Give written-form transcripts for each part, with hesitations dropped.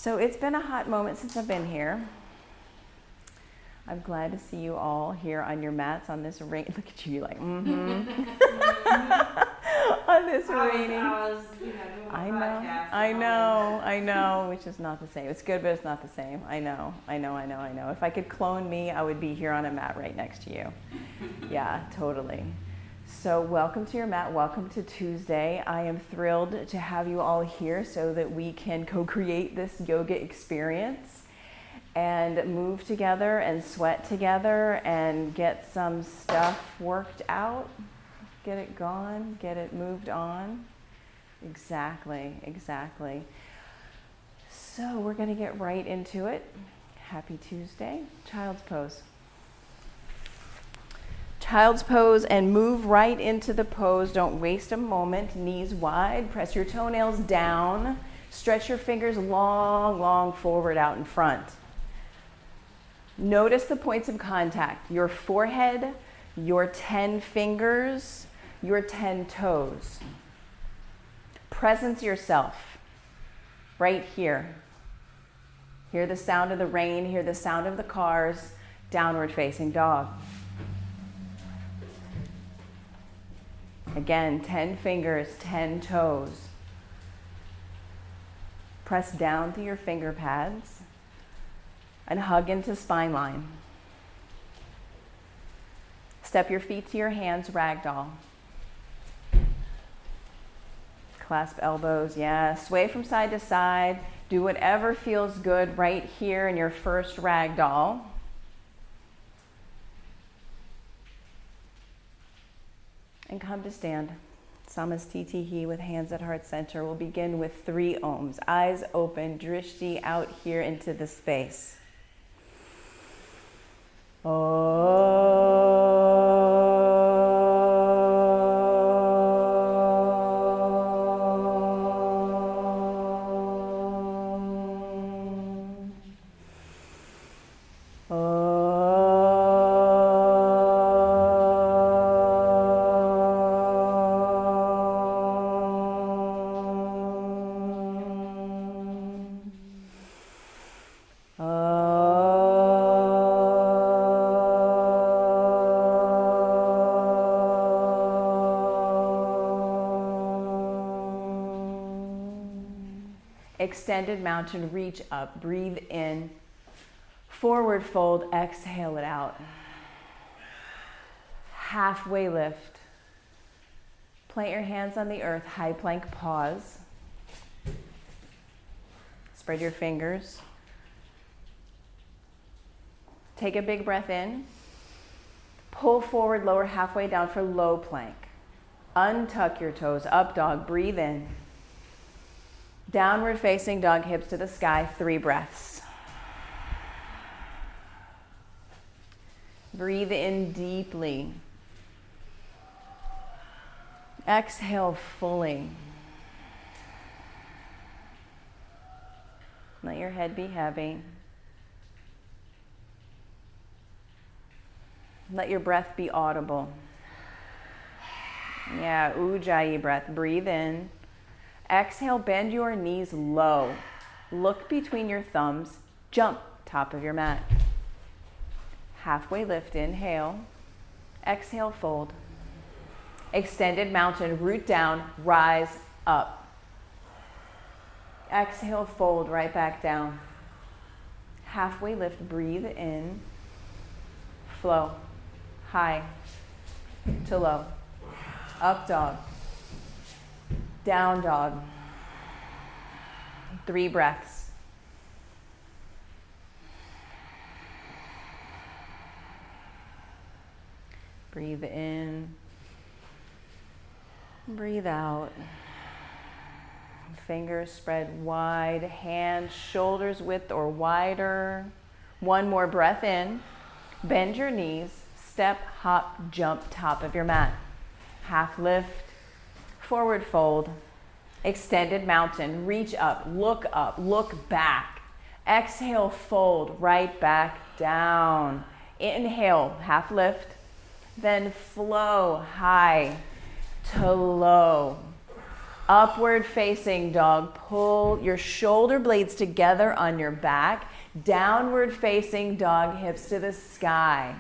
So it's been a hot moment since I've been here. I'm glad to see you all here on your mats on this rain. Look at you, you're like, on this rainy. I know, which is not the same. It's good, but it's not the same. I know. If I could clone me, I would be here on a mat right next to you. Yeah, totally. So welcome to your mat. Welcome to Tuesday. I am thrilled to have you all here so that we can co-create this yoga experience and move together and sweat together and get some stuff worked out, get it gone, get it moved on. Exactly. So we're going to get right into it. Happy Tuesday. Child's pose. Child's pose, and move right into the pose. Don't waste a moment. Knees wide. Press your toenails down. Stretch your fingers long forward out in front. Notice the points of contact. Your forehead, your 10 fingers, your 10 toes. Presence yourself right here. Hear the sound of the rain, hear the sound of the cars. Downward facing dog. Again, 10 fingers, 10 toes. Press down through your finger pads and hug into spine line. Step your feet to your hands, ragdoll. Clasp elbows, yeah. Sway from side to side. Do whatever feels good right here in your first ragdoll. And come to stand. Samastitihi with hands at heart center. We'll begin with 3 ohms. Eyes open, drishti out here into the space. Extended mountain, reach up, breathe in, forward fold, exhale it out. Halfway lift. Plant your hands on the earth, high plank, pause. Spread your fingers. Take a big breath in. Pull forward, lower halfway down for low plank. Untuck your toes, up dog, breathe in. Downward facing dog, hips to the sky, 3 breaths. Breathe in deeply. Exhale fully. Let your head be heavy. Let your breath be audible. Yeah, Ujjayi breath. Breathe in. Exhale, bend your knees low. Look between your thumbs. Jump, top of your mat. Halfway lift, inhale. Exhale, fold. Extended mountain, root down, rise up. Exhale, fold, right back down. Halfway lift, breathe in. Flow, high to low. Up dog. Down dog. 3 breaths. Breathe in. Breathe out. Fingers spread wide. Hands, shoulders width or wider. 1 more breath in. Bend your knees. Step, hop, jump, top of your mat. Half lift. Forward fold, extended mountain, reach up, look back. Exhale, fold, right back down. Inhale, half lift, then flow high to low. Upward facing dog. Pull your shoulder blades together on your back. Downward facing dog, hips to the sky.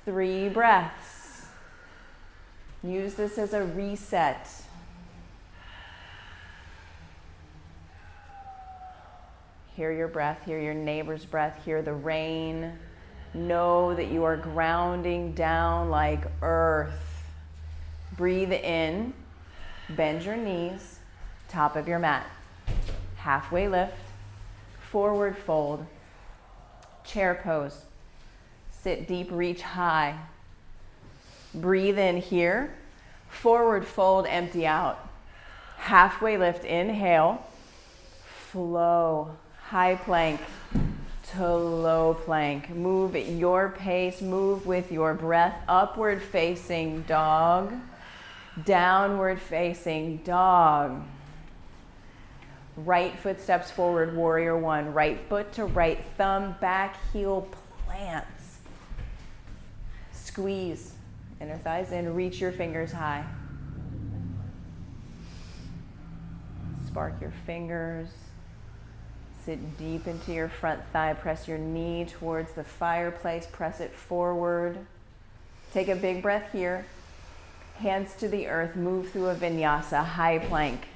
3 breaths. Use this as a reset. Hear your breath, hear your neighbor's breath, hear the rain. Know that you are grounding down like earth. Breathe in, bend your knees, top of your mat. Halfway lift, forward fold, chair pose. Sit deep, reach high. Breathe in here, forward fold, empty out. Halfway lift, inhale, flow, high plank to low plank. Move at your pace, move with your breath. Upward facing dog, downward facing dog. Right foot steps forward, warrior 1. Right foot to right thumb, back heel plants. Squeeze, inner thighs in, reach your fingers high. Spark your fingers. Sit deep into your front thigh. Press your knee towards the fireplace. Press it forward. Take a big breath here. Hands to the earth. Move through a vinyasa. High plank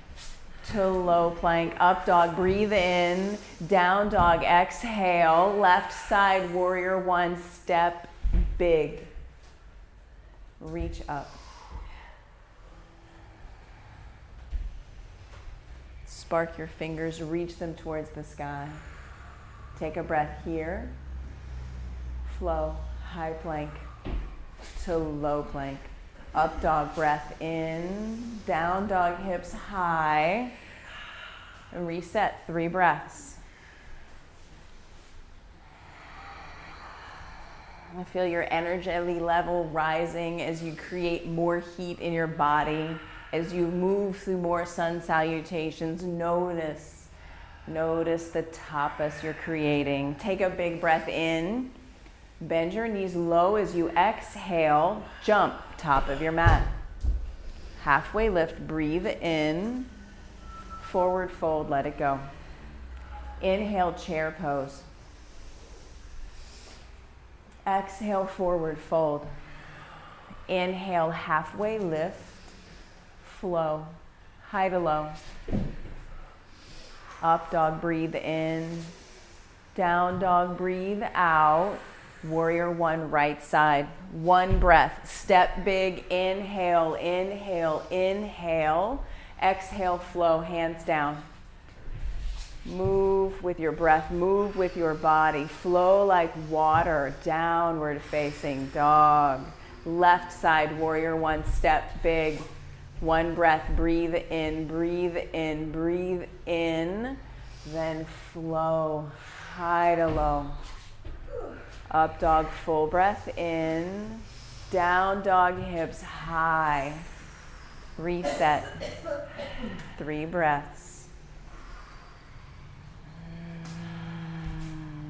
to low plank. Up dog. Breathe in. Down dog. Exhale. Left side. Warrior 1. Step big. Reach up. Spark your fingers, reach them towards the sky. Take a breath here. Flow, high plank to low plank. Up dog, breath in. Down dog, hips high. And reset, 3 breaths. I feel your energy level rising as you create more heat in your body. As you move through more sun salutations, notice the tapas you're creating. Take a big breath in. Bend your knees low as you exhale. Jump, top of your mat. Halfway lift, breathe in. Forward fold, let it go. Inhale, chair pose. Exhale, forward fold. Inhale, halfway lift. Flow, high to low. Up dog, breathe in. Down dog, breathe out. Warrior 1, right side. 1 breath. Step big, inhale, inhale, inhale. Exhale, flow, hands down. Move with your breath, move with your body. Flow like water, downward facing dog. Left side, warrior 1, step big. 1 breath, breathe in, breathe in, breathe in. Then flow, high to low. Up dog, full breath in. Down dog, hips high. Reset. 3 breaths.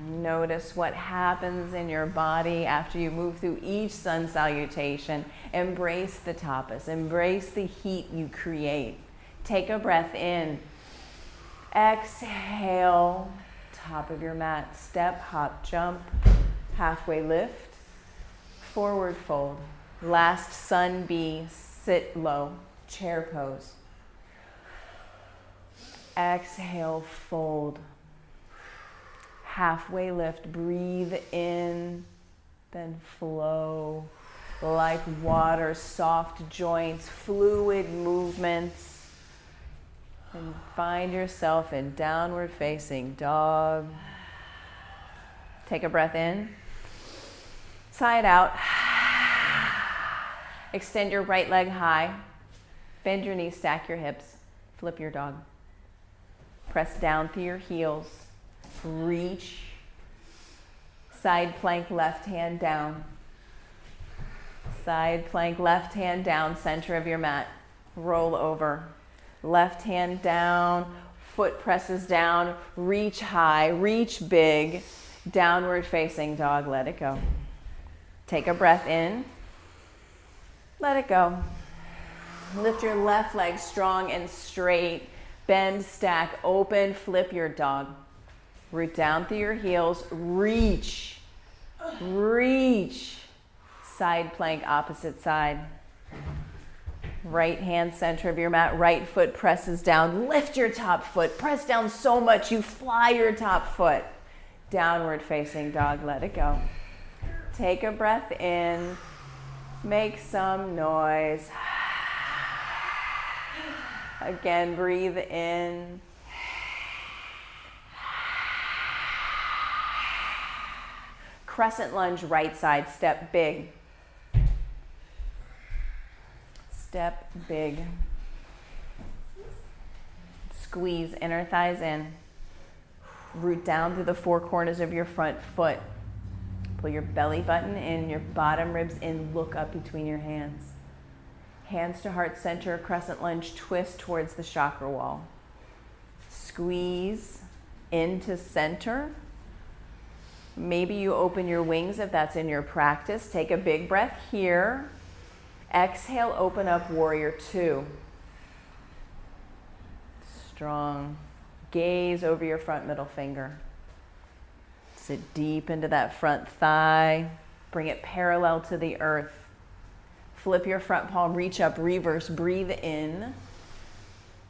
Notice what happens in your body after you move through each sun salutation. Embrace the tapas. Embrace the heat you create. Take a breath in. Exhale. Top of your mat. Step, hop, jump. Halfway lift. Forward fold. Last sun B. Sit low. Chair pose. Exhale, fold. Halfway lift, breathe in, then flow like water, soft joints, fluid movements. And find yourself in downward facing dog. Take a breath in, sigh it out. Extend your right leg high, bend your knees, stack your hips, flip your dog. Press down through your heels. Reach, side plank, left hand down. Side plank, left hand down, center of your mat. Roll over. Left hand down, foot presses down, reach high, reach big. Downward facing dog, let it go. Take a breath in, let it go. Lift your left leg strong and straight. Bend, stack, open, flip your dog. Root down through your heels. Reach. Reach. Side plank, opposite side. Right hand center of your mat. Right foot presses down. Lift your top foot. Press down so much you fly your top foot. Downward facing dog. Let it go. Take a breath in. Make some noise. Again, breathe in. Crescent lunge, right side. Step big. Step big. Squeeze inner thighs in. Root down through the four corners of your front foot. Pull your belly button in, your bottom ribs in. Look up between your hands. Hands to heart center, crescent lunge, twist towards the chakra wall. Squeeze into center. Maybe you open your wings if that's in your practice. Take a big breath here. Exhale, open up, warrior two. Strong. Gaze over your front middle finger. Sit deep into that front thigh. Bring it parallel to the earth. Flip your front palm, reach up, reverse, breathe in.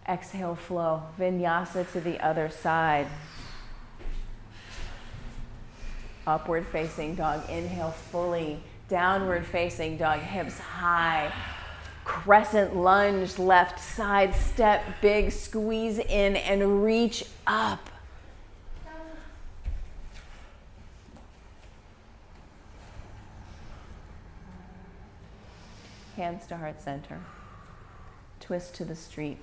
Exhale, flow. Vinyasa to the other side. Upward facing dog, inhale fully. Downward facing dog, hips high. Crescent lunge, left side, step big, squeeze in and reach up. Hands to heart center. Twist to the street.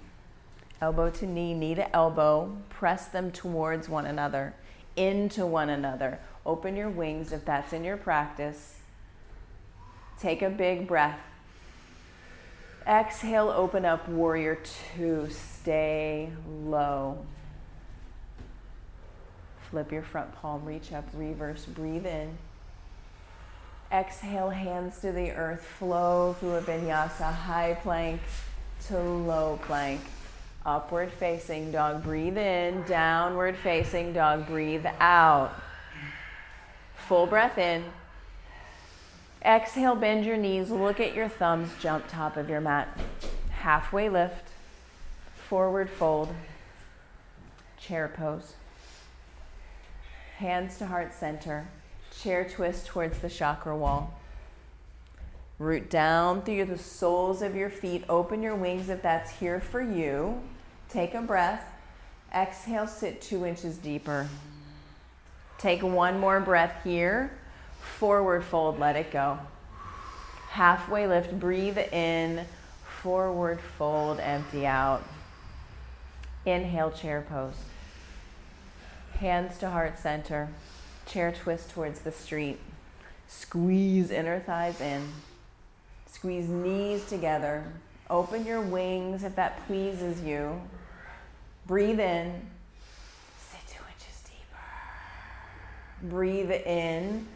Elbow to knee, knee to elbow. Press them towards one another, into one another. Open your wings if that's in your practice. Take a big breath. Exhale, open up, warrior two. Stay low. Flip your front palm, reach up, reverse, breathe in. Exhale, hands to the earth, flow through a vinyasa, high plank to low plank. Upward facing dog, breathe in. Downward facing dog, breathe out. Full breath in. Exhale, bend your knees, look at your thumbs, jump top of your mat. Halfway lift, forward fold, chair pose. Hands to heart center. Chair twist towards the chakra wall. Root down through the soles of your feet. Open your wings if that's here for you. Take a breath. Exhale, sit 2 inches deeper. Take one more breath here. Forward fold, let it go. Halfway lift, breathe in. Forward fold, empty out. Inhale, chair pose. Hands to heart center. Chair twist towards the street. Squeeze inner thighs in. Squeeze knees together. Open your wings if that pleases you. Breathe in. Sit 2 inches deeper. Breathe in.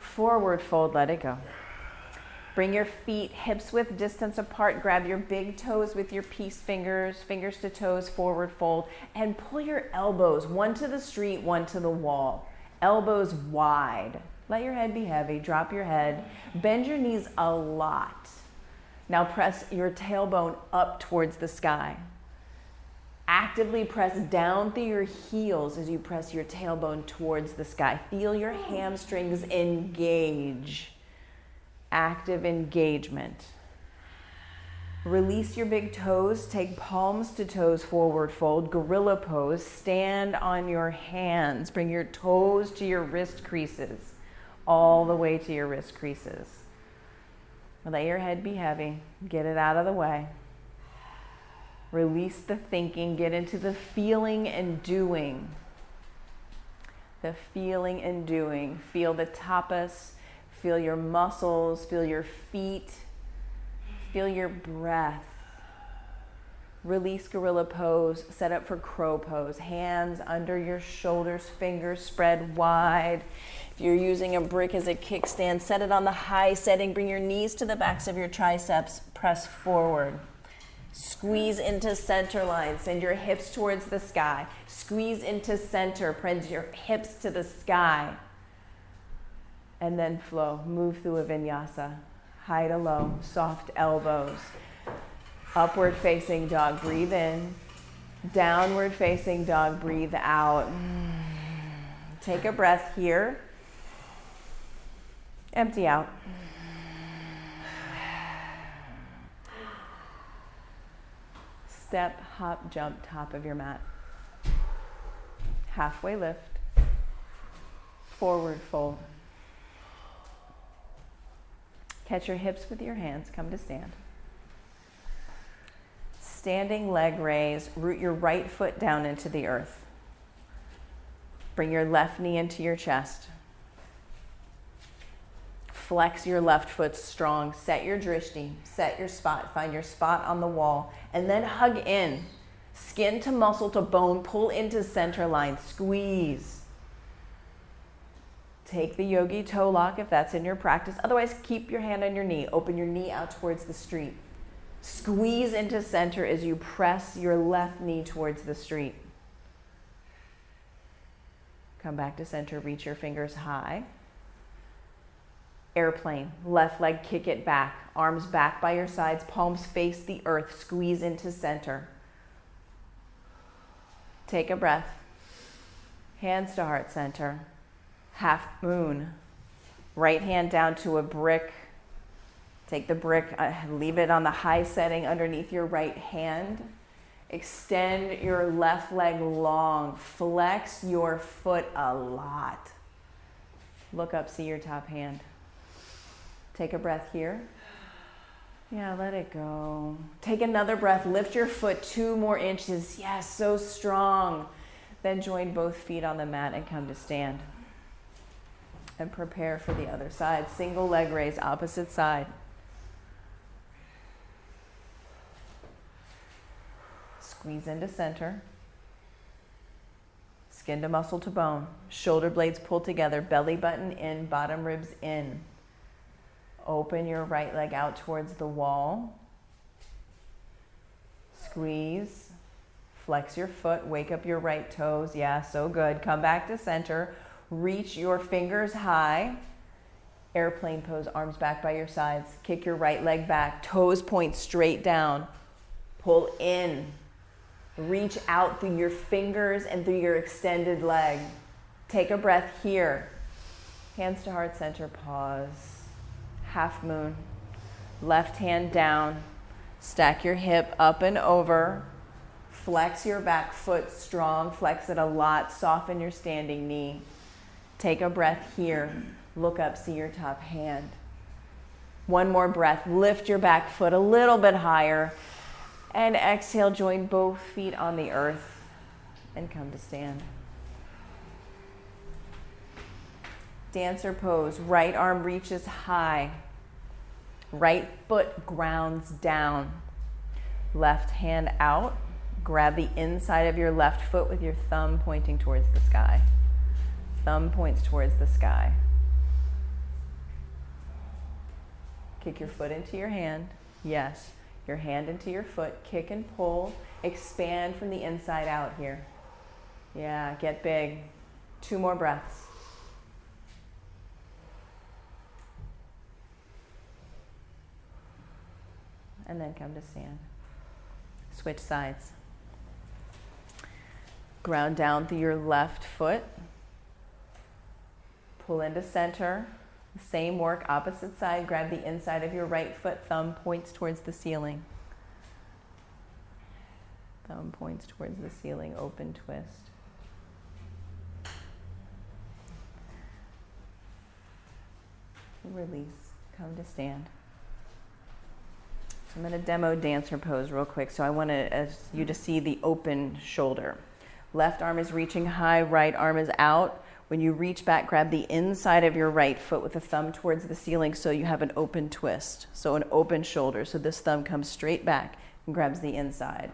Forward fold, let it go. Bring your feet hips width distance apart. Grab your big toes with your peace fingers, fingers to toes, forward fold, and pull your elbows, one to the street, one to the wall. Elbows wide. Let your head be heavy. Drop your head. Bend your knees a lot. Now press your tailbone up towards the sky. Actively press down through your heels as you press your tailbone towards the sky. Feel your hamstrings engage. Active engagement. Release your big toes. Take palms to toes, forward fold, gorilla pose. Stand on your hands. Bring your toes to your wrist creases, all the way to your wrist creases. Let your head be heavy. Get it out of the way. Release the thinking. Get into the feeling and doing. The feeling and doing. Feel the tapas. Feel your muscles. Feel your feet. Feel your breath. Release gorilla pose. Set up for crow pose. Hands under your shoulders, fingers spread wide. If you're using a brick as a kickstand, set it on the high setting. Bring your knees to the backs of your triceps. Press forward. Squeeze into center line. Send your hips towards the sky. Squeeze into center. Bend your hips to the sky. And then flow. Move through a vinyasa. High to low. Soft elbows. Upward facing dog. Breathe in. Downward facing dog. Breathe out. Take a breath here. Empty out. Step, hop, jump, top of your mat. Halfway lift. Forward fold. Catch your hips with your hands. Come to stand. Standing leg raise. Root your right foot down into the earth. Bring your left knee into your chest. Flex your left foot strong. Set your drishti. Set your spot. Find your spot on the wall. And then hug in. Skin to muscle to bone. Pull into center line. Squeeze. Take the yogi toe lock if that's in your practice. Otherwise, keep your hand on your knee. Open your knee out towards the street. Squeeze into center as you press your left knee towards the street. Come back to center. Reach your fingers high. Airplane, left leg, kick it back. Arms back by your sides, palms face the earth. Squeeze into center. Take a breath. Hands to heart center. Half moon. Right hand down to a brick. Take the brick, leave it on the high setting underneath your right hand. Extend your left leg long. Flex your foot a lot. Look up, see your top hand. Take a breath here. Yeah, let it go. Take another breath. Lift your foot 2 more inches. Yes, so strong. Then join both feet on the mat and come to stand. And prepare for the other side. Single leg raise, opposite side. Squeeze into center. Skin to muscle to bone. Shoulder blades pull together. Belly button in, bottom ribs in. Open your right leg out towards the wall. Squeeze. Flex your foot. Wake up your right toes. Yeah, so good. Come back to center. Reach your fingers high. Airplane pose. Arms back by your sides. Kick your right leg back. Toes point straight down. Pull in. Reach out through your fingers and through your extended leg. Take a breath here. Hands to heart center. Pause. Half moon. Left hand down. Stack your hip up and over. Flex your back foot strong. Flex it a lot. Soften your standing knee. Take a breath here. Look up, see your top hand. One more breath. Lift your back foot a little bit higher. And exhale, join both feet on the earth and come to stand. Dancer pose. Right arm reaches high. Right foot grounds down. Left hand out. Grab the inside of your left foot with your thumb pointing towards the sky. Thumb points towards the sky. Kick your foot into your hand. Yes. Your hand into your foot. Kick and pull. Expand from the inside out here. Yeah, get big. 2 more breaths. And then come to stand. Switch sides. Ground down through your left foot. Pull into center. Same work, opposite side. Grab the inside of your right foot. Thumb points towards the ceiling. Thumb points towards the ceiling. Open twist. Release. Come to stand. So I'm going to demo dancer pose real quick. So I want you to see the open shoulder. Left arm is reaching high, right arm is out. When you reach back, grab the inside of your right foot with the thumb towards the ceiling so you have an open twist. So an open shoulder. So this thumb comes straight back and grabs the inside.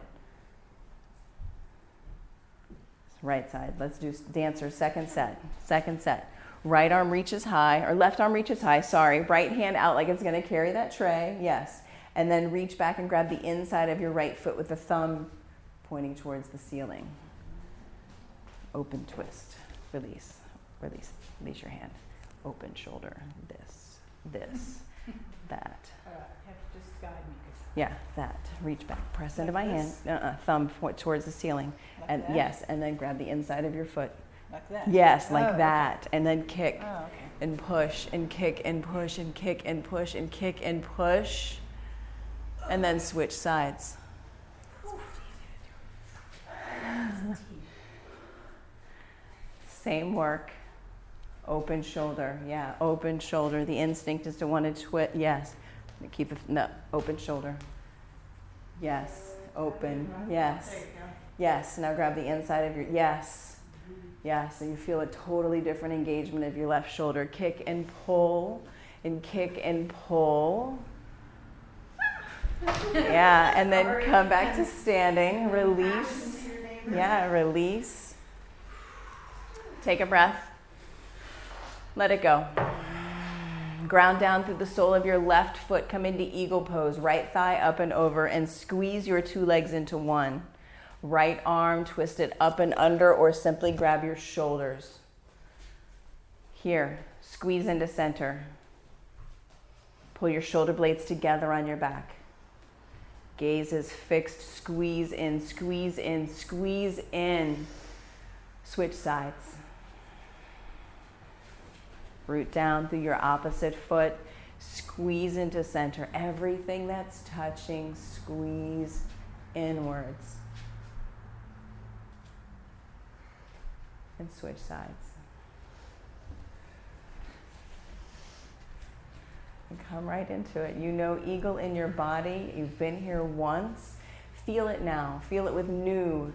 Right side. Let's do dancer second set. Second set. Right arm reaches high, or left arm reaches high, sorry. Right hand out like it's going to carry that tray. Yes. And then reach back and grab the inside of your right foot with the thumb pointing towards the ceiling. Open twist. Release. Release. Release your hand. Open shoulder. This. That. Just guide me. Yeah, that. Reach back. Press into my hand. Thumb towards the ceiling. Like And that? yes, and then grab the inside of your foot. Like that? Yes, like Oh, that. okay. And then kick. Oh, okay. And push and kick and push and kick and push and kick and push. And then switch sides. Same work. Open shoulder. Yeah, open shoulder. The instinct is to want to twist. Yes. Keep it. No. Open shoulder. Yes. Open. Yes. Yes. Now grab the inside of your. Yes. Yes. And you feel a totally different engagement of your left shoulder. Kick and pull. And kick and pull. Yeah. And then come back to standing. Release. Yeah. Release. Take a breath. Let it go. Ground down through the sole of your left foot. Come into eagle pose. Right thigh up and over and squeeze your two legs into one. Right arm twisted up and under or simply grab your shoulders. Here, squeeze into center. Pull your shoulder blades together on your back. Gaze is fixed. Squeeze in, squeeze in, squeeze in. Switch sides. Root down through your opposite foot. Squeeze into center. Everything that's touching, squeeze inwards. And switch sides. And come right into it. You know eagle in your body. You've been here once. Feel it now. Feel it with newness.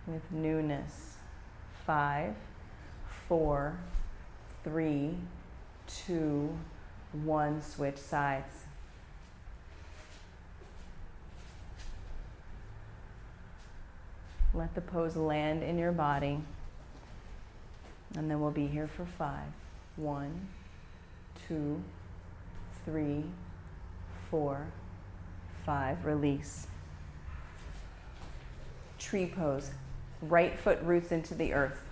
With newness. 5, 4, 3, 2, 1. Switch sides. Let the pose land in your body. And then we'll be here for 5. 1, 2, 3, 4, 5. Release. Tree pose. Right foot roots into the earth.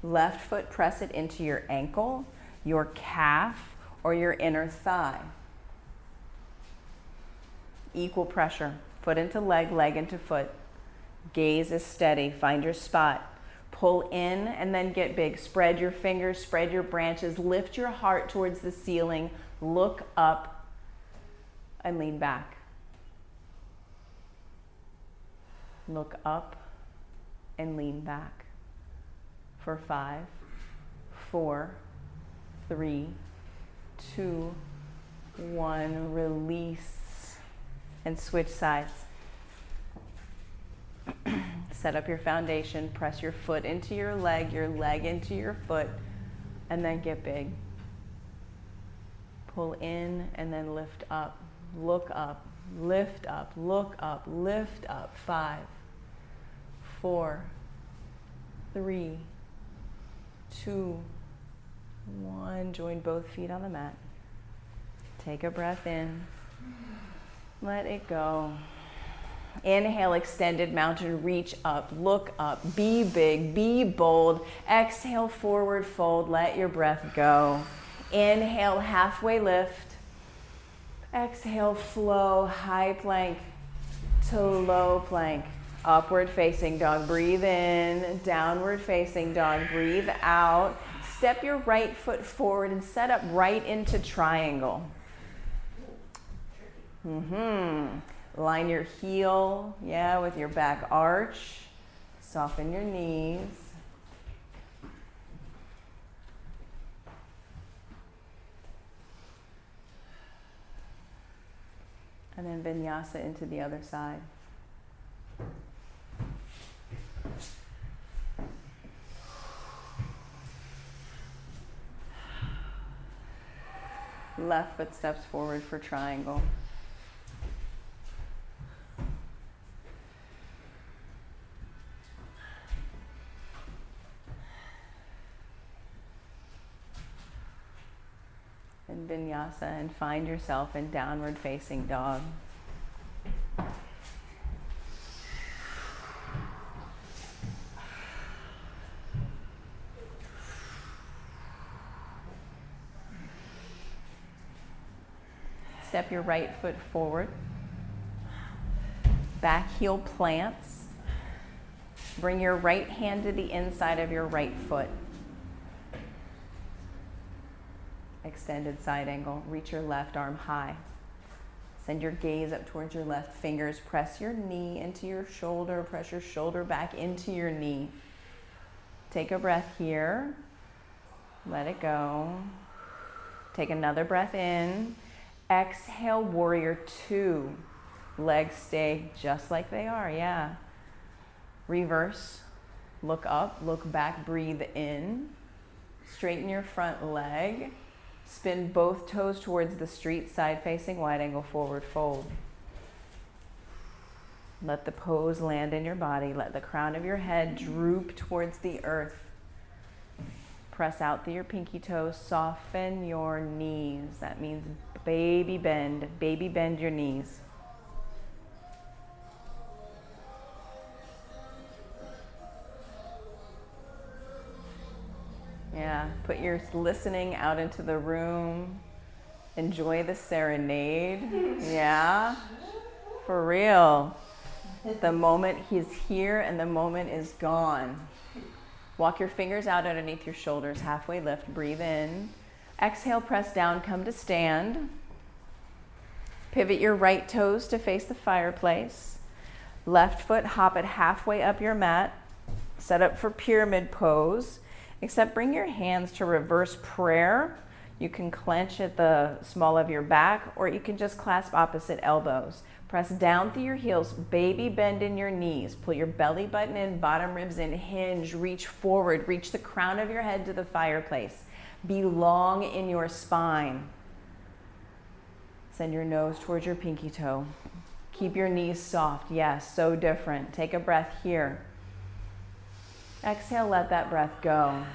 Left foot press it into your ankle, your calf, or your inner thigh. Equal pressure. Foot into leg, leg into foot. Gaze is steady. Find your spot. Pull in and then get big. Spread your fingers, spread your branches. Lift your heart towards the ceiling. Look up and lean back. Look up and lean back. For 5, 4, 3, 2, 1. Release and switch sides. Set up your foundation. Press your foot into your leg into your foot, and then get big. Pull in and then lift up. Look up. Lift up. Look up. Lift up. 5, 4, 3, 2, 1. Join both feet on the mat. Take a breath in. Let it go. Inhale, extended mountain, reach up, look up, be big, be bold. Exhale, forward fold, let your breath go. Inhale, halfway lift. Exhale, flow, high plank to low plank. Upward facing dog, breathe in. Downward facing dog, breathe out. Step your right foot forward and set up right into triangle. Line your heel, with your back arch. Soften your knees. And then vinyasa into the other side. Left foot steps forward for triangle. in vinyasa and find yourself in downward facing dog. Step your right foot forward. Back heel plants. Bring your right hand to the inside of your right foot. Extended side angle. Reach your left arm high. Send your gaze up towards your left fingers. Press your knee into your shoulder. Press your shoulder back into your knee. Take a breath here. Let it go. Take another breath in. Exhale, warrior two. Legs stay just like they are, yeah. Reverse. Look up, look back, breathe in. Straighten your front leg. Spin both toes towards the street, side facing, wide angle forward fold. Let the pose land in your body. Let the crown of your head droop towards the earth. Press out through your pinky toes. Soften your knees. That means baby bend. Baby bend your knees. Yeah, put your listening out into the room. Enjoy the serenade. Yeah, for real. The moment he's here and the moment is gone. Walk your fingers out underneath your shoulders, halfway lift, breathe in. Exhale, press down, come to stand. Pivot your right toes to face the fireplace. Left foot, hop it halfway up your mat. Set up for pyramid pose. Except bring your hands to reverse prayer. You can clench at the small of your back, or you can just clasp opposite elbows. Press down through your heels, baby bend in your knees. Pull your belly button in, bottom ribs in, hinge, reach forward, reach the crown of your head to the fireplace. Be long in your spine. Send your nose towards your pinky toe. Keep your knees soft, yes, so different. Take a breath here. Exhale, let that breath go.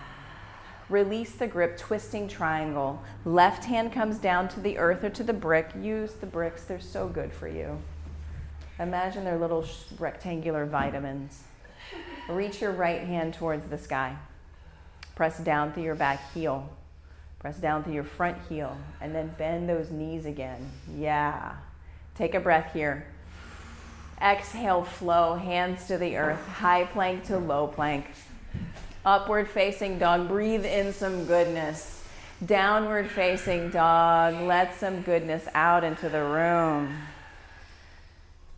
Release the grip, twisting triangle. Left hand comes down to the earth or to the brick. Use the bricks, they're so good for you. Imagine they're little rectangular vitamins. Reach your right hand towards the sky. Press down through your back heel. Press down through your front heel, and then bend those knees again. Yeah. Take a breath here. Exhale, flow, hands to the earth, high plank to low plank. Upward facing dog, breathe in some goodness. Downward facing dog, let some goodness out into the room.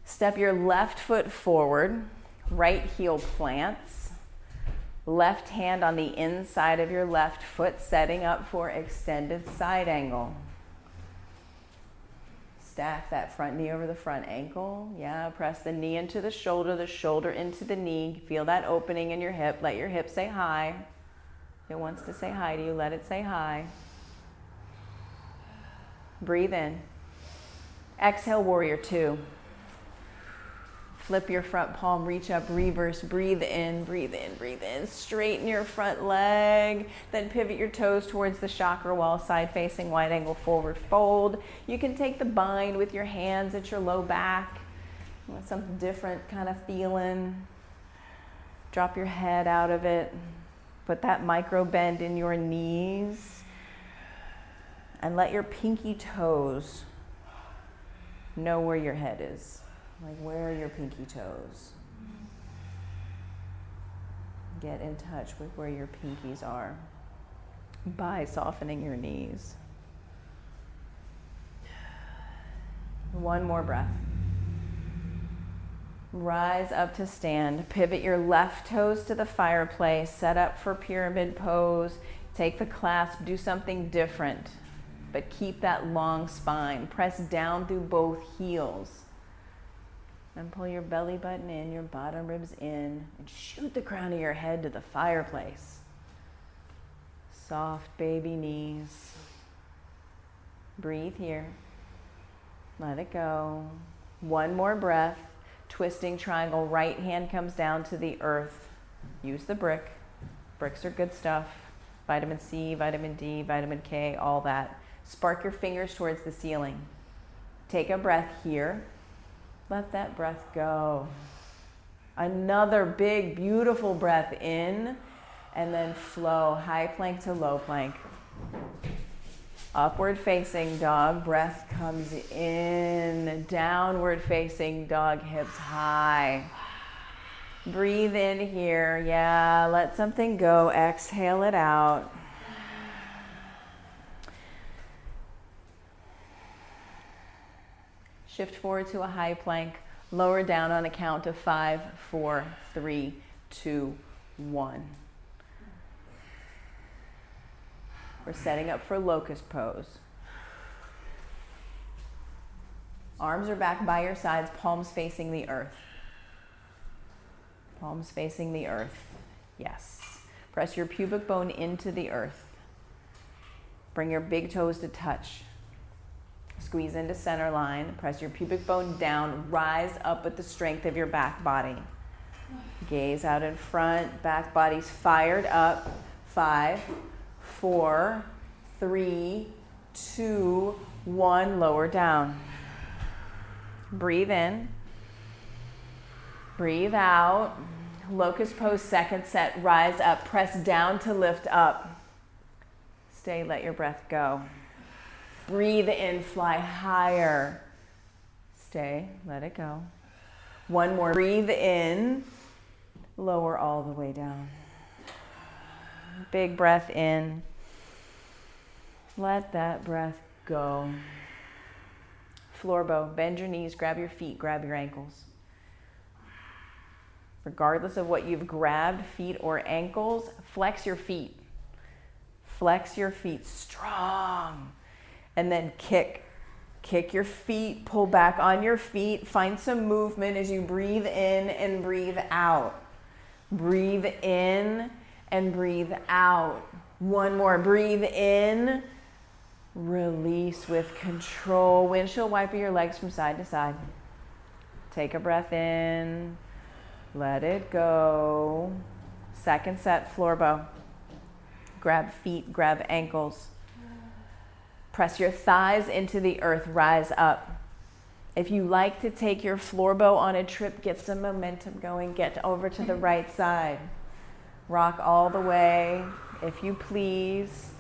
Step your left foot forward, right heel plants. Left hand on the inside of your left foot, setting up for extended side angle. Stack that front knee over the front ankle. Yeah, press the knee into the shoulder into the knee. Feel that opening in your hip. Let your hip say hi. If it wants to say hi to you, let it say hi. Breathe in. Exhale, warrior two. Flip your front palm, reach up, reverse, breathe in, breathe in, breathe in. Straighten your front leg, then pivot your toes towards the chakra wall, side facing, wide angle forward fold. You can take the bind with your hands at your low back. You want something different kind of feeling. Drop your head out of it. Put that micro bend in your knees. And let your pinky toes know where your head is. Like, where are your pinky toes? Get in touch with where your pinkies are by softening your knees. One more breath. Rise up to stand. Pivot your left toes to the fireplace. Set up for pyramid pose. Take the clasp. Do something different, but keep that long spine. Press down through both heels. And pull your belly button in, your bottom ribs in, and shoot the crown of your head to the fireplace. Soft baby knees. Breathe here. Let it go. One more breath. Twisting triangle. Right hand comes down to the earth. Use the brick. Bricks are good stuff. Vitamin C, vitamin D, vitamin K, all that. Spark your fingers towards the ceiling. Take a breath here. Let that breath go. Another big, beautiful breath in, and then flow high plank to low plank. Upward facing dog, breath comes in. Downward facing dog, hips high. Breathe in here. Yeah, let something go. Exhale it out. Shift forward to a high plank. Lower down on a count of 5, 4, 3, 2, 1. We're setting up for locust pose. Arms are back by your sides, palms facing the earth. Palms facing the earth. Yes. Press your pubic bone into the earth. Bring your big toes to touch. Squeeze into center line. Press your pubic bone down. Rise up with the strength of your back body. Gaze out in front. Back body's fired up. 5, 4, 3, 2, 1. Lower down. Breathe in. Breathe out. Locust pose, second set. Rise up. Press down to lift up. Stay, let your breath go. Breathe in, fly higher. Stay, let it go. One more. Breathe in. Lower all the way down. Big breath in. Let that breath go. Floor bow. Bend your knees, grab your feet, grab your ankles. Regardless of what you've grabbed, feet or ankles, flex your feet. Flex your feet strong. And then kick. Kick your feet, pull back on your feet. Find some movement as you breathe in and breathe out. Breathe in and breathe out. One more. Breathe in. Release with control. Windshield wiper your legs from side to side. Take a breath in. Let it go. Second set, floor bow. Grab feet, grab ankles. Press your thighs into the earth, rise up. If you like to take your floor bow on a trip, get some momentum going, get over to the right side. Rock all the way, if you please.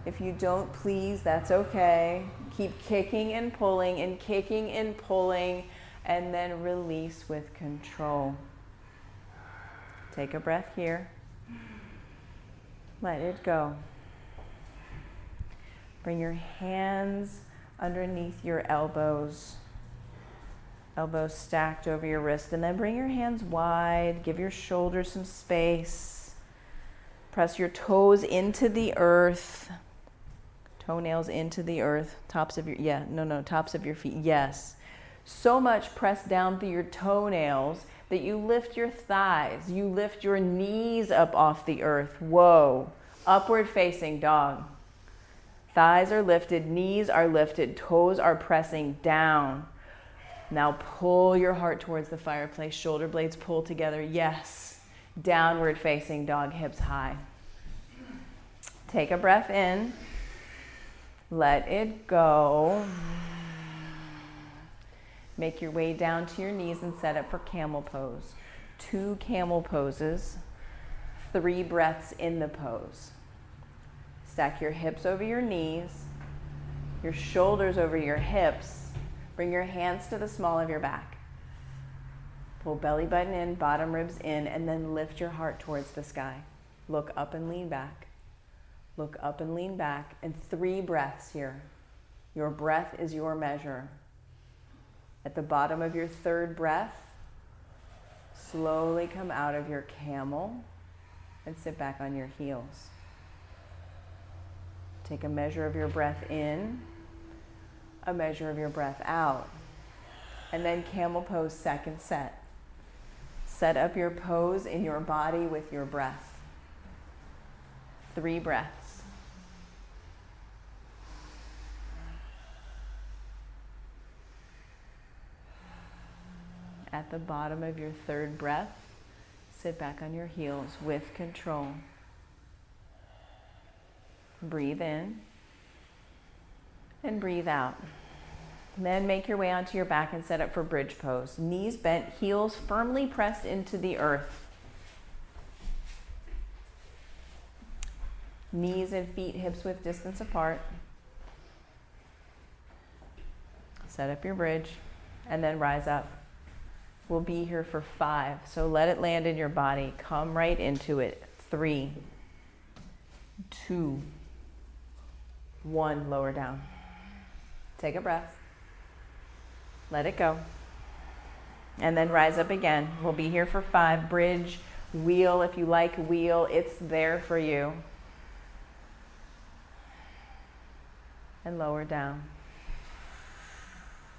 If you don't please, that's okay. Keep kicking and pulling and kicking and pulling, and then release with control. Take a breath here. Let it go. Bring your hands underneath your elbows. Elbows stacked over your wrist. And then bring your hands wide. Give your shoulders some space. Press your toes into the earth. Toenails into the earth. Tops of your feet. Yes. So much press down through your toenails that you lift your thighs. You lift your knees up off the earth. Whoa. Upward facing dog. Thighs are lifted, knees are lifted, toes are pressing down. Now pull your heart towards the fireplace, shoulder blades pull together. Yes. Downward facing dog, hips high. Take a breath in. Let it go. Make your way down to your knees and set up for camel pose. 2 camel poses, 3 breaths in the pose. Stack your hips over your knees, your shoulders over your hips. Bring your hands to the small of your back. Pull belly button in, bottom ribs in, and then lift your heart towards the sky. Look up and lean back. Look up and lean back. And 3 breaths here. Your breath is your measure. At the bottom of your 3rd breath, slowly come out of your camel and sit back on your heels. Take a measure of your breath in, a measure of your breath out, and then camel pose, second set. Set up your pose in your body with your breath. 3 breaths. At the bottom of your 3rd breath, sit back on your heels with control. Breathe in. And breathe out. Then make your way onto your back and set up for bridge pose. Knees bent, heels firmly pressed into the earth. Knees and feet hips width distance apart. Set up your bridge and then rise up. We'll be here for 5. So let it land in your body. Come right into it. 3, 2, 1. Lower down. Take a breath. Let it go. And then rise up again. We'll be here for 5. Bridge, wheel, if you like wheel, it's there for you. And lower down.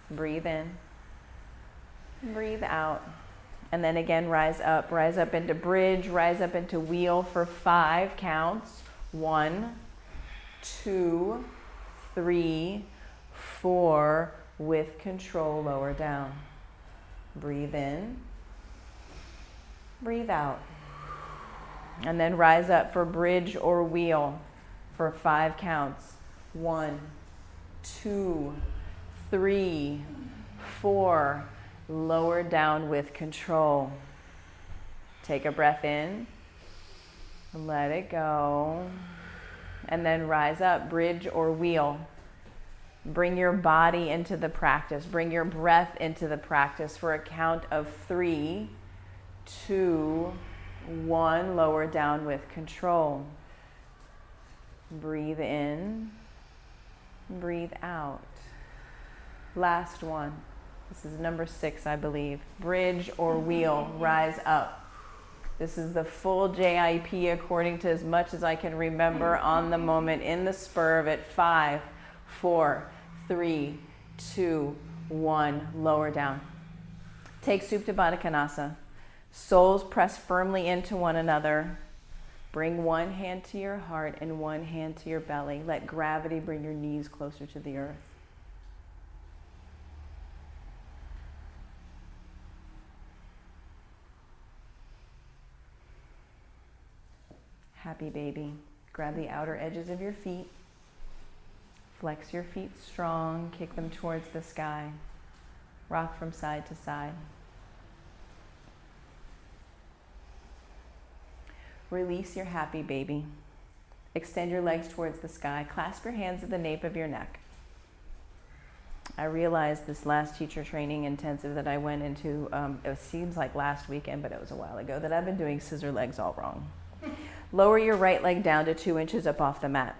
Breathe in. Breathe out. And then again, rise up into bridge, rise up into wheel for 5 counts. 1, 2, 3, 4. With control, lower down. Breathe in. Breathe out. And then rise up for bridge or wheel for 5 counts. 1, 2, 3, 4. Lower down with control. Take a breath in. Let it go. And then rise up, bridge or wheel. Bring your body into the practice. Bring your breath into the practice for a count of 3, 2, 1. Lower down with control. Breathe in. Breathe out. Last one. This is number 6, I believe. Bridge or wheel. Rise up. This is the full JIP according to as much as I can remember on the moment, in the spur of it. 5, 4, 3, 2, 1. Lower down. Take Supta Baddha Konasana. Soles press firmly into one another. Bring one hand to your heart and one hand to your belly. Let gravity bring your knees closer to the earth. Happy baby. Grab the outer edges of your feet. Flex your feet strong. Kick them towards the sky. Rock from side to side. Release your happy baby. Extend your legs towards the sky. Clasp your hands at the nape of your neck. I realized this last teacher training intensive that I went into, it seems like last weekend, but it was a while ago, that I've been doing scissor legs all wrong. Lower your right leg down to 2 inches up off the mat.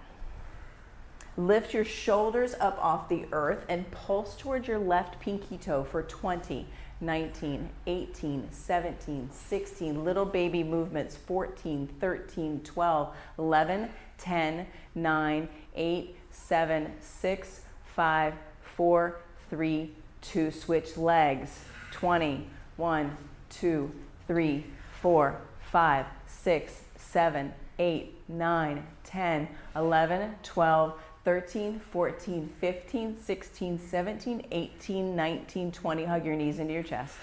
Lift your shoulders up off the earth and pulse towards your left pinky toe for 20, 19, 18, 17, 16. Little baby movements. 14, 13, 12, 11, 10, 9, 8, 7, 6, 5, 4, 3, 2. Switch legs. 20, 1, 2, 3, 4, 5, 6, 7, 8, 9, 10, 11, 12, 13, 14, 15, 16, 17, 18, 19, 20. Hug your knees into your chest.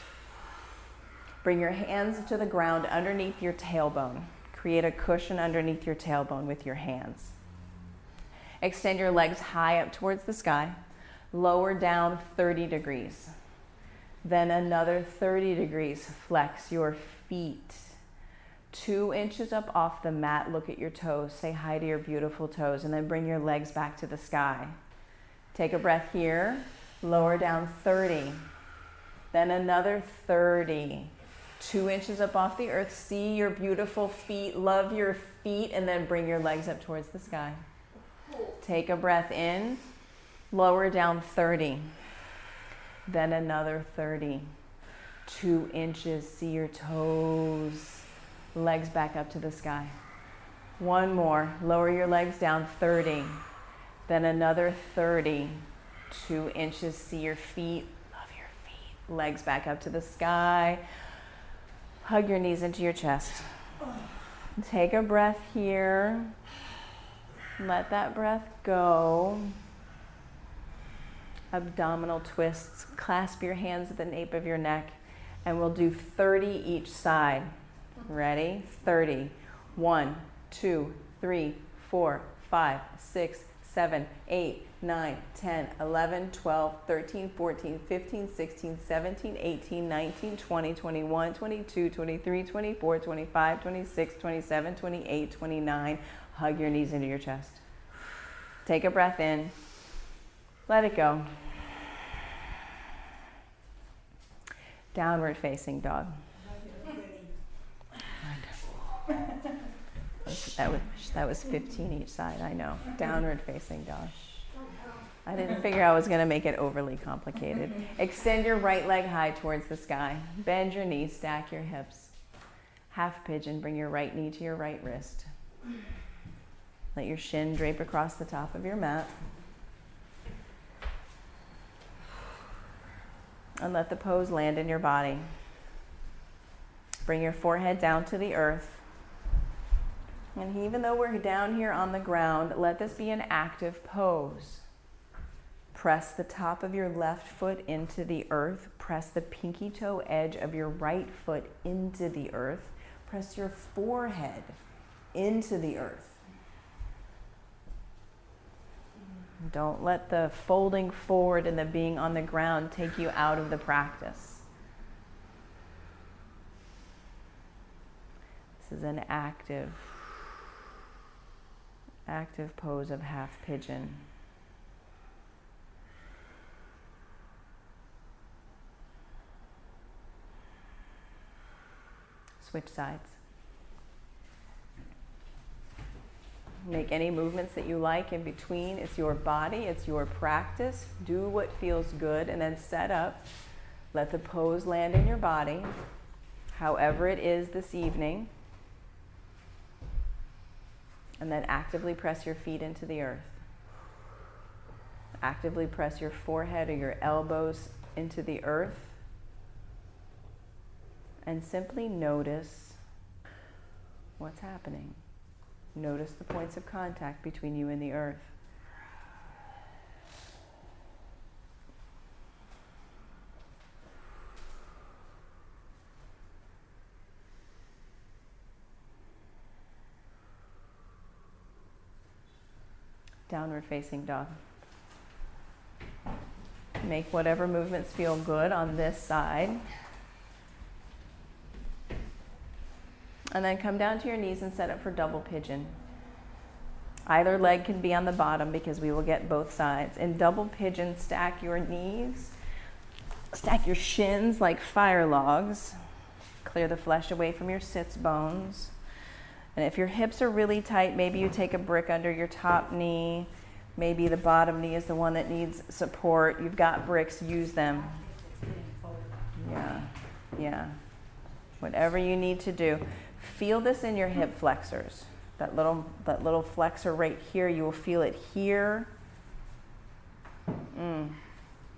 Bring your hands to the ground underneath your tailbone. Create a cushion underneath your tailbone with your hands. Extend your legs high up towards the sky. Lower down 30 degrees. Then another 30 degrees. Flex your feet. 2 inches up off the mat, look at your toes. Say hi to your beautiful toes, and then bring your legs back to the sky. Take a breath here. Lower down 30. Then another 30. 2 inches up off the earth. See your beautiful feet. Love your feet, and then bring your legs up towards the sky. Take a breath in. Lower down 30. Then another 30. 2 inches. See your toes. Legs back up to the sky. One more. Lower your legs down 30. Then another 30. 2 inches. See your feet. Love your feet. Legs back up to the sky. Hug your knees into your chest. Take a breath here. Let that breath go. Abdominal twists. Clasp your hands at the nape of your neck. And we'll do 30 each side. Ready? 30. 1, 2, 3, 4, 5, 6, 7, 8, 9, 10, 11, 12, 13, 14, 15, 16, 17, 18, 19, 20, 21, 22, 23, 24, 25, 26, 27, 28, 29. Hug your knees into your chest. Take a breath in. Let it go. Downward facing dog. That was 15 each side, I know. Downward facing dog. I didn't figure I was going to make it overly complicated. Extend your right leg high towards the sky. Bend your knees, stack your hips. Half pigeon, bring your right knee to your right wrist. Let your shin drape across the top of your mat. And let the pose land in your body. Bring your forehead down to the earth. And even though we're down here on the ground, let this be an active pose. Press the top of your left foot into the earth. Press the pinky toe edge of your right foot into the earth. Press your forehead into the earth. Don't let the folding forward and the being on the ground take you out of the practice. This is an active pose of half pigeon. Switch sides. Make any movements that you like in between. It's your body, it's your practice. Do what feels good and then set up. Let the pose land in your body, however it is this evening. And then actively press your feet into the earth. Actively press your forehead or your elbows into the earth. And simply notice what's happening. Notice the points of contact between you and the earth. Downward facing dog. Make whatever movements feel good on this side. And then come down to your knees and set up for double pigeon. Either leg can be on the bottom because we will get both sides. In double pigeon, stack your knees. Stack your shins like fire logs. Clear the flesh away from your sits bones. And if your hips are really tight, maybe you take a brick under your top knee. Maybe the bottom knee is the one that needs support. You've got bricks, use them. Yeah. Whatever you need to do. Feel this in your hip flexors. That little flexor right here, you will feel it here.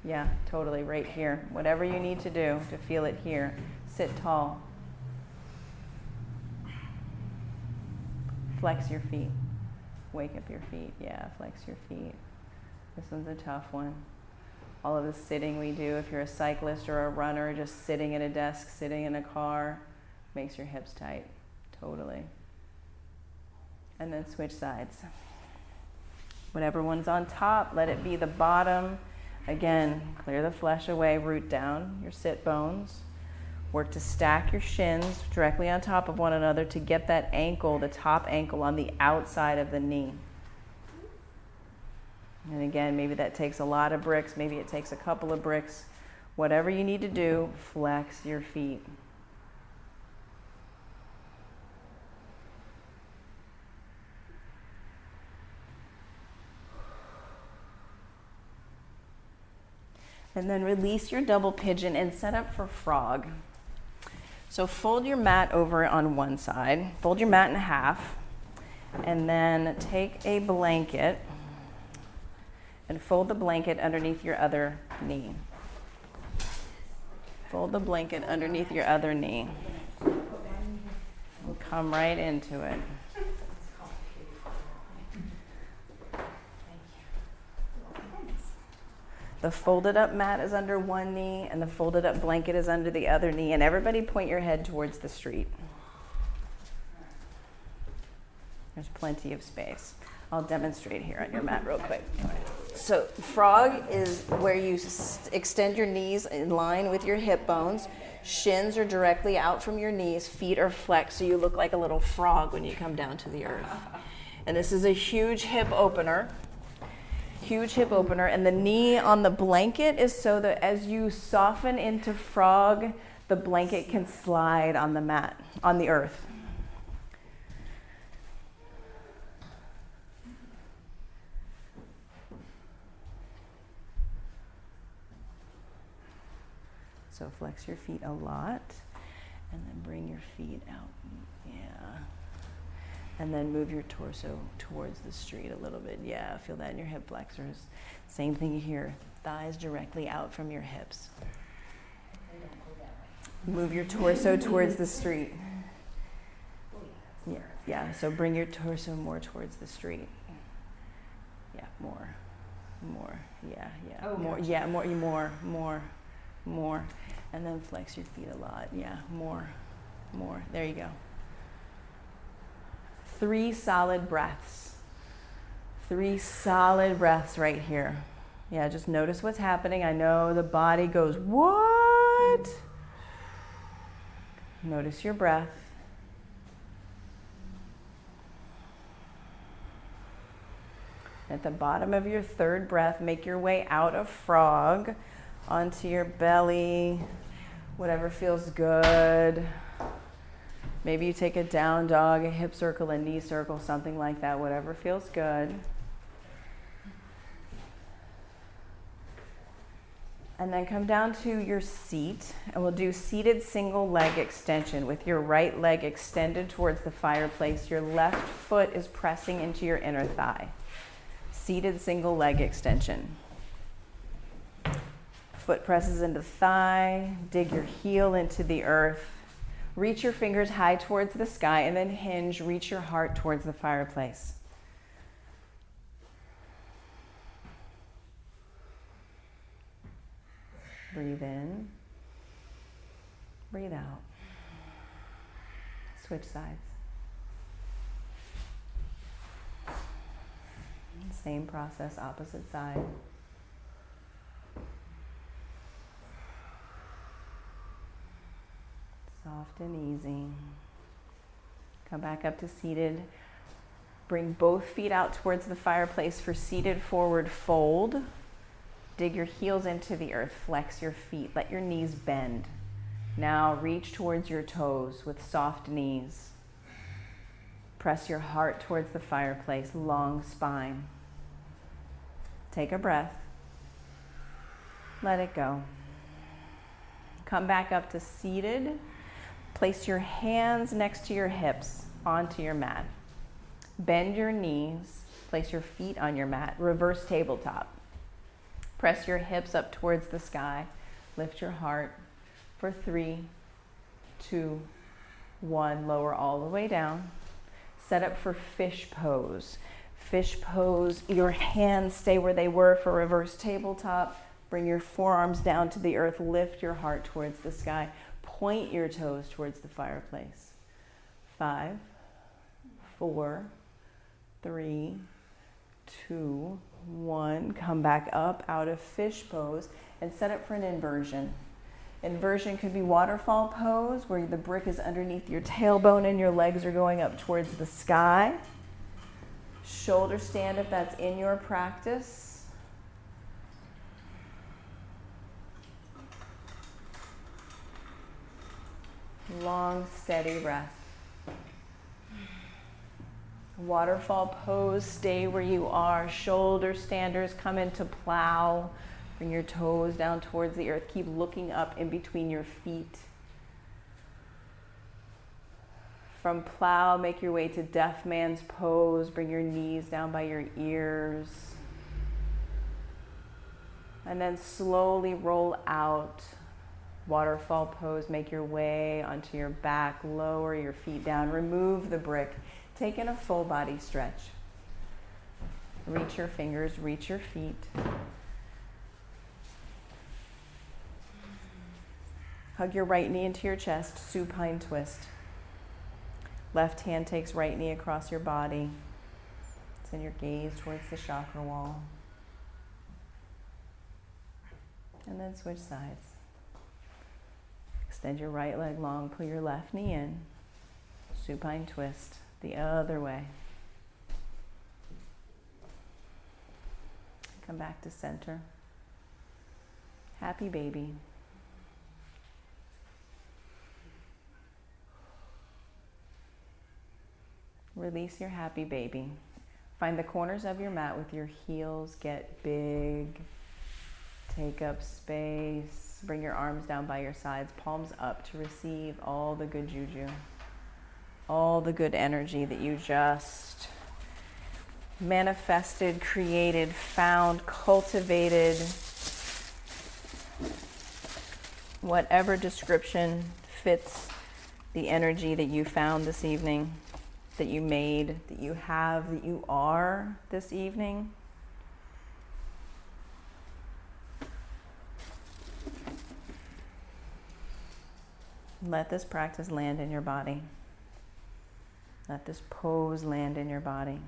Yeah, totally, right here. Whatever you need to do to feel it here. Sit tall. Flex your feet. Wake up your feet. Yeah, flex your feet. This one's a tough one. All of the sitting we do, if you're a cyclist or a runner, just sitting at a desk, sitting in a car, makes your hips tight. Totally. And then switch sides. Whatever one's on top, let it be the bottom. Again, clear the flesh away, root down your sit bones. Work to stack your shins directly on top of one another to get that ankle, the top ankle, on the outside of the knee. And again, maybe that takes a lot of bricks, maybe it takes a couple of bricks. Whatever you need to do, flex your feet. And then release your double pigeon and set up for frog. So fold your mat over on one side, fold your mat in half, and then take a blanket and fold the blanket underneath your other knee. Fold the blanket underneath your other knee. And come right into it. The folded up mat is under one knee and the folded up blanket is under the other knee. And everybody point your head towards the street. There's plenty of space. I'll demonstrate here on your mat real quick. So frog is where you extend your knees in line with your hip bones. Shins are directly out from your knees. Feet are flexed, so you look like a little frog when you come down to the earth. And this is a huge hip opener. Huge hip opener. And the knee on the blanket is so that as you soften into frog, the blanket can slide on the mat, on the earth. So flex your feet a lot, and then bring your feet out. Yeah. And then move your torso towards the street a little bit. Yeah, feel that in your hip flexors. Same thing here. Thighs directly out from your hips. Move your torso towards the street. Yeah. So bring your torso more towards the street. Yeah, more. Yeah. Oh, more. gotcha. Yeah, more. And then flex your feet a lot. Yeah, more. There you go. 3 solid breaths. 3 solid breaths right here. Yeah, just notice what's happening. I know the body goes, what? Notice your breath. At the bottom of your 3rd breath, make your way out of frog onto your belly, whatever feels good. Maybe you take a down dog, a hip circle, a knee circle, something like that, whatever feels good. And then come down to your seat, and we'll do seated single leg extension with your right leg extended towards the fireplace. Your left foot is pressing into your inner thigh. Seated single leg extension. Foot presses into thigh, dig your heel into the earth. Reach your fingers high towards the sky, and then hinge, reach your heart towards the fireplace. Breathe in, breathe out. Switch sides. Same process, opposite side. Soft and easy. Come back up to seated. Bring both feet out towards the fireplace for seated forward fold. Dig your heels into the earth. Flex your feet. Let your knees bend. Now reach towards your toes with soft knees. Press your heart towards the fireplace. Long spine. Take a breath. Let it go. Come back up to seated. Place your hands next to your hips onto your mat. Bend your knees. Place your feet on your mat. Reverse tabletop. Press your hips up towards the sky. Lift your heart for 3, 2, 1. Lower all the way down. Set up for fish pose. Fish pose. Your hands stay where they were for reverse tabletop. Bring your forearms down to the earth. Lift your heart towards the sky. Point your toes towards the fireplace. 5, 4, 3, 2, 1. Come back up out of fish pose and set up for an inversion. Inversion could be waterfall pose, where the brick is underneath your tailbone and your legs are going up towards the sky. Shoulder stand if that's in your practice. Long, steady breath. Waterfall pose, stay where you are. Shoulder standers, come into plow. Bring your toes down towards the earth. Keep looking up in between your feet. From plow, make your way to deaf man's pose. Bring your knees down by your ears. And then slowly roll out. Waterfall pose, make your way onto your back, lower your feet down, remove the brick, take in a full body stretch. Reach your fingers, reach your feet. Hug your right knee into your chest, supine twist. Left hand takes right knee across your body. Send your gaze towards the chakra wall. And then switch sides. Extend your right leg long, pull your left knee in. Supine twist the other way. Come back to center. Happy baby. Release your happy baby. Find the corners of your mat with your heels. Get big. Take up space. Bring your arms down by your sides, palms up to receive all the good juju, all the good energy that you just manifested, created, found, cultivated. Whatever description fits the energy that you found this evening, that you made, that you have, that you are this evening. Let this practice land in your body. Let this pose land in your body.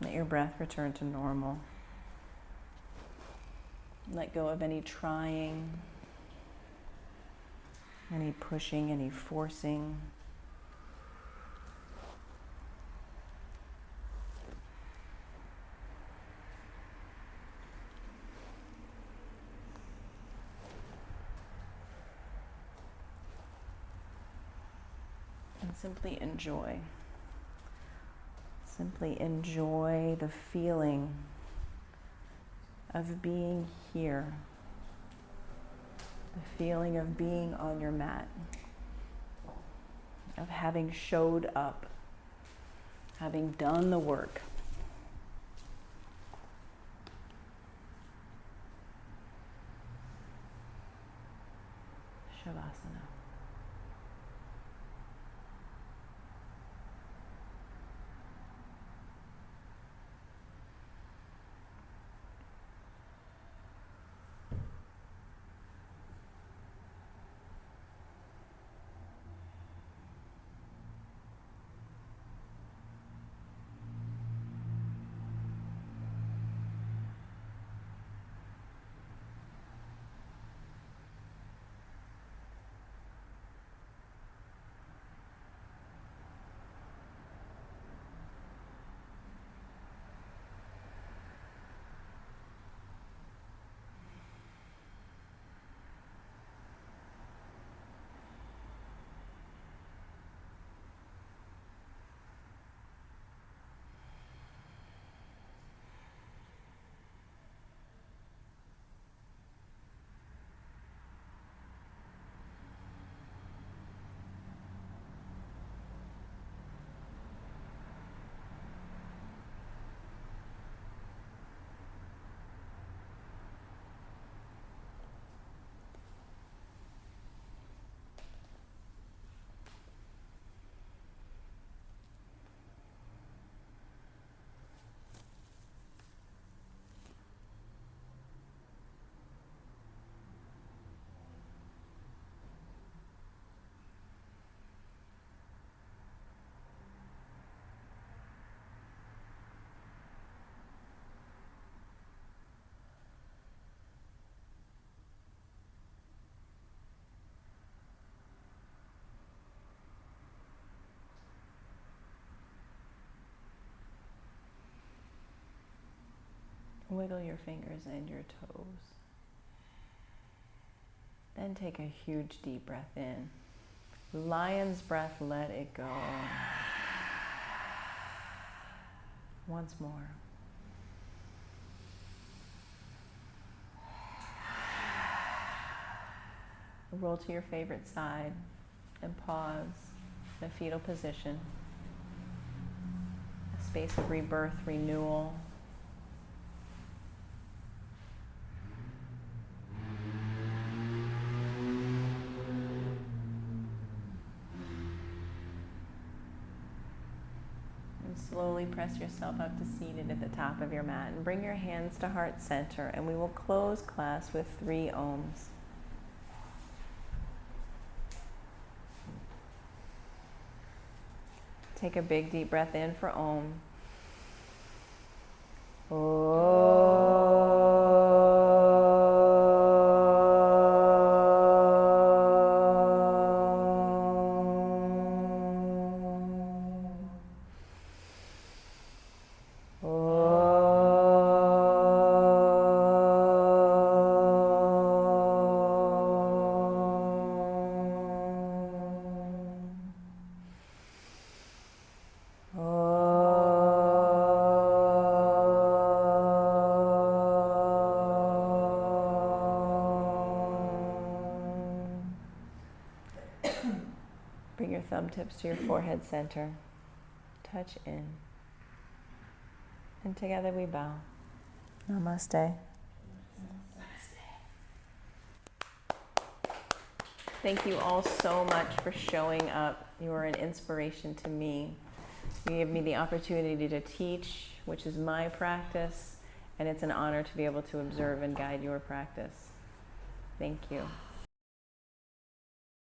Let your breath return to normal. Let go of any trying, any pushing, any forcing. And simply enjoy. Simply enjoy the feeling of being here. The feeling of being on your mat. Of having showed up. Having done the work. Shavasana. Wiggle your fingers and your toes. Then take a huge deep breath in. Lion's breath, let it go. Once more. Roll to your favorite side and pause in a fetal position. A space of rebirth, renewal. Slowly press yourself up to seated at the top of your mat and bring your hands to heart center, and we will close class with 3 ohms. Take a big deep breath in for Om. Bring your thumb tips to your forehead center. Touch in. And together we bow. Namaste. Thank you all so much for showing up. You are an inspiration to me. You gave me the opportunity to teach, which is my practice, and it's an honor to be able to observe and guide your practice. Thank you.